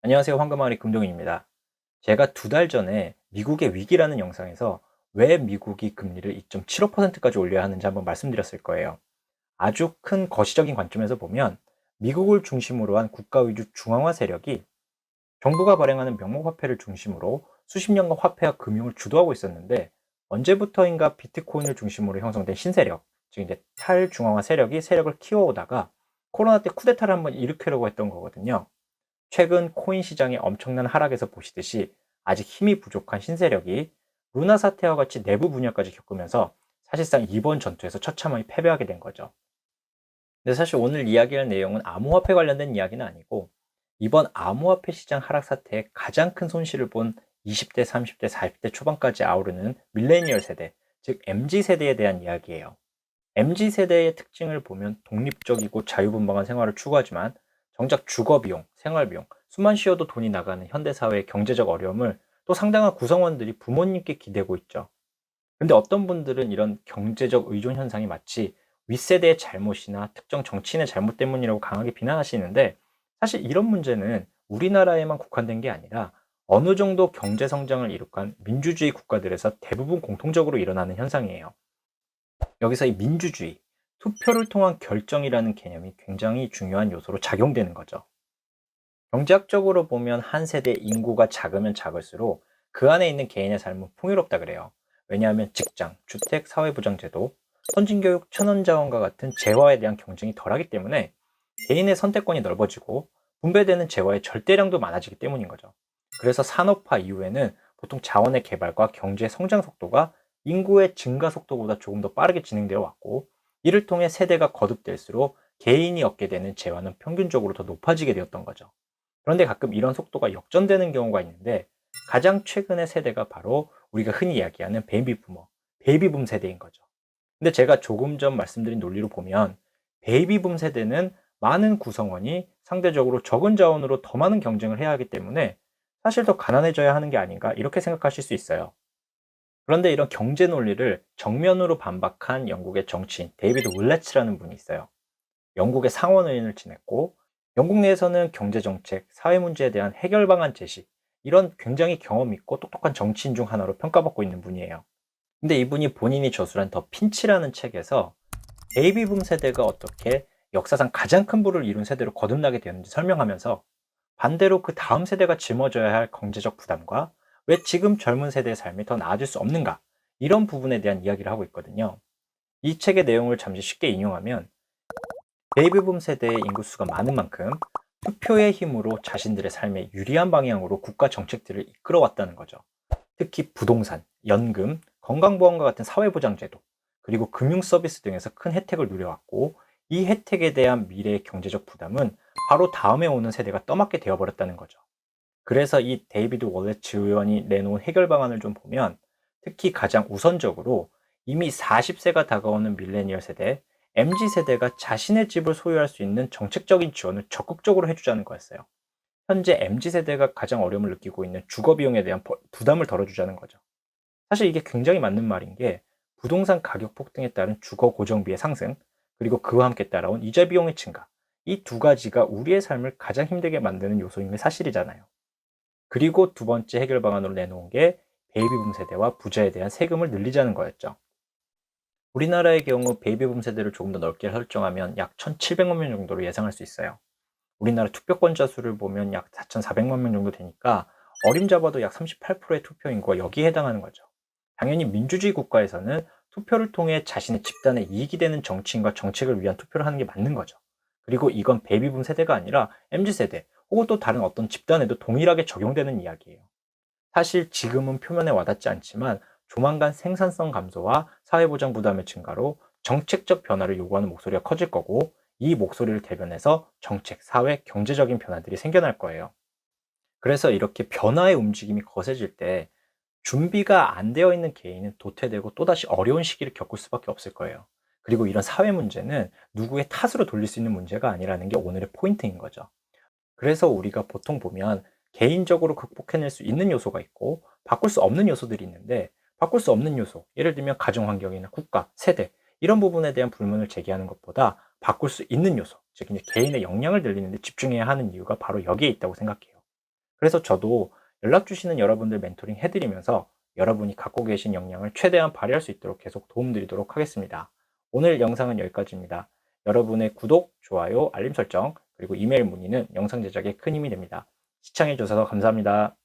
안녕하세요. 황금아리 금동입니다. 제가 2달 전에 미국의 위기라는 영상에서 왜 미국이 금리를 2.75%까지 올려야 하는지 한번 말씀드렸을 거예요. 아주 큰 거시적인 관점에서 보면 미국을 중심으로 한 국가 위주 중앙화 세력이 정부가 발행하는 명목화폐를 중심으로 수십 년간 화폐와 금융을 주도하고 있었는데, 언제부터인가 비트코인을 중심으로 형성된 신세력, 즉 이제 탈중앙화 세력이 세력을 키워오다가 코로나 때 쿠데타를 한번 일으키려고 했던 거거든요. 최근 코인 시장의 엄청난 하락에서 보시듯이 아직 힘이 부족한 신세력이 루나 사태와 같이 내부 분열까지 겪으면서 사실상 이번 전투에서 처참하게 패배하게 된 거죠. 근데 사실 오늘 이야기할 내용은 암호화폐 관련된 이야기는 아니고, 이번 암호화폐 시장 하락 사태에 가장 큰 손실을 본 20대, 30대, 40대 초반까지 아우르는 밀레니얼 세대, 즉 MZ 세대에 대한 이야기예요. MZ 세대의 특징을 보면 독립적이고 자유분방한 생활을 추구하지만, 정작 주거비용, 생활비용, 숨만 쉬어도 돈이 나가는 현대사회의 경제적 어려움을 또 상당한 구성원들이 부모님께 기대고 있죠. 근데 어떤 분들은 이런 경제적 의존 현상이 마치 윗세대의 잘못이나 특정 정치인의 잘못 때문이라고 강하게 비난하시는데, 사실 이런 문제는 우리나라에만 국한된 게 아니라 어느 정도 경제 성장을 이룩한 민주주의 국가들에서 대부분 공통적으로 일어나는 현상이에요. 여기서 이 민주주의, 투표를 통한 결정이라는 개념이 굉장히 중요한 요소로 작용되는 거죠. 경제학적으로 보면 한 세대 인구가 작으면 작을수록 그 안에 있는 개인의 삶은 풍요롭다 그래요. 왜냐하면 직장, 주택, 사회보장제도, 선진교육, 천원자원과 같은 재화에 대한 경쟁이 덜하기 때문에 개인의 선택권이 넓어지고 분배되는 재화의 절대량도 많아지기 때문인 거죠. 그래서 산업화 이후에는 보통 자원의 개발과 경제 성장 속도가 인구의 증가 속도보다 조금 더 빠르게 진행되어 왔고, 이를 통해 세대가 거듭될수록 개인이 얻게 되는 재화는 평균적으로 더 높아지게 되었던 거죠. 그런데 가끔 이런 속도가 역전되는 경우가 있는데, 가장 최근의 세대가 바로 우리가 흔히 이야기하는 베이비붐 세대인 거죠. 근데 제가 조금 전 말씀드린 논리로 보면 베이비붐 세대는 많은 구성원이 상대적으로 적은 자원으로 더 많은 경쟁을 해야 하기 때문에 사실 더 가난해져야 하는 게 아닌가, 이렇게 생각하실 수 있어요. 그런데 이런 경제 논리를 정면으로 반박한 영국의 정치인 데이비드 울레츠라는 분이 있어요. 영국의 상원의원을 지냈고, 영국 내에서는 경제정책, 사회 문제에 대한 해결 방안 제시, 이런 굉장히 경험 있고 똑똑한 정치인 중 하나로 평가받고 있는 분이에요. 근데 이분이 본인이 저술한 더 핀치라는 책에서 베이비붐 세대가 어떻게 역사상 가장 큰 부를 이룬 세대로 거듭나게 되었는지 설명하면서, 반대로 그 다음 세대가 짊어져야 할 경제적 부담과 왜 지금 젊은 세대의 삶이 더 나아질 수 없는가, 이런 부분에 대한 이야기를 하고 있거든요. 이 책의 내용을 잠시 쉽게 인용하면, 베이비붐 세대의 인구수가 많은 만큼 투표의 힘으로 자신들의 삶에 유리한 방향으로 국가 정책들을 이끌어왔다는 거죠. 특히 부동산, 연금, 건강보험과 같은 사회보장제도, 그리고 금융 서비스 등에서 큰 혜택을 누려왔고, 이 혜택에 대한 미래의 경제적 부담은 바로 다음에 오는 세대가 떠맡게 되어버렸다는 거죠. 그래서 이 데이비드 월레츠 의원이 내놓은 해결 방안을 좀 보면, 특히 가장 우선적으로 이미 40세가 다가오는 밀레니얼 세대, MZ 세대가 자신의 집을 소유할 수 있는 정책적인 지원을 적극적으로 해주자는 거였어요. 현재 MZ 세대가 가장 어려움을 느끼고 있는 주거 비용에 대한 부담을 덜어주자는 거죠. 사실 이게 굉장히 맞는 말인 게, 부동산 가격 폭등에 따른 주거 고정비의 상승, 그리고 그와 함께 따라온 이자 비용의 증가, 이 두 가지가 우리의 삶을 가장 힘들게 만드는 요소인 게 사실이잖아요. 그리고 두 번째 해결 방안으로 내놓은 게 베이비붐 세대와 부자에 대한 세금을 늘리자는 거였죠. 우리나라의 경우 베이비붐 세대를 조금 더 넓게 설정하면 약 1,700만 명 정도로 예상할 수 있어요. 우리나라 투표권자 수를 보면 약 4,400만 명 정도 되니까 어림잡아도 약 38%의 투표 인구가 여기에 해당하는 거죠. 당연히 민주주의 국가에서는 투표를 통해 자신의 집단에 이익이 되는 정치인과 정책을 위한 투표를 하는 게 맞는 거죠. 그리고 이건 베이비붐 세대가 아니라 MZ 세대 혹은 또 다른 어떤 집단에도 동일하게 적용되는 이야기예요. 사실 지금은 표면에 와닿지 않지만 조만간 생산성 감소와 사회보장 부담의 증가로 정책적 변화를 요구하는 목소리가 커질 거고, 이 목소리를 대변해서 정책, 사회, 경제적인 변화들이 생겨날 거예요. 그래서 이렇게 변화의 움직임이 거세질 때 준비가 안 되어 있는 개인은 도태되고 또다시 어려운 시기를 겪을 수밖에 없을 거예요. 그리고 이런 사회 문제는 누구의 탓으로 돌릴 수 있는 문제가 아니라는 게 오늘의 포인트인 거죠. 그래서 우리가 보통 보면 개인적으로 극복해낼 수 있는 요소가 있고 바꿀 수 없는 요소들이 있는데, 바꿀 수 없는 요소, 예를 들면 가정 환경이나 국가, 세대, 이런 부분에 대한 불만을 제기하는 것보다 바꿀 수 있는 요소, 즉 이제 개인의 역량을 늘리는 데 집중해야 하는 이유가 바로 여기에 있다고 생각해요. 그래서 저도 연락 주시는 여러분들 멘토링 해드리면서 여러분이 갖고 계신 역량을 최대한 발휘할 수 있도록 계속 도움드리도록 하겠습니다. 오늘 영상은 여기까지입니다. 여러분의 구독, 좋아요, 알림 설정, 그리고 이메일 문의는 영상 제작에 큰 힘이 됩니다. 시청해 주셔서 감사합니다.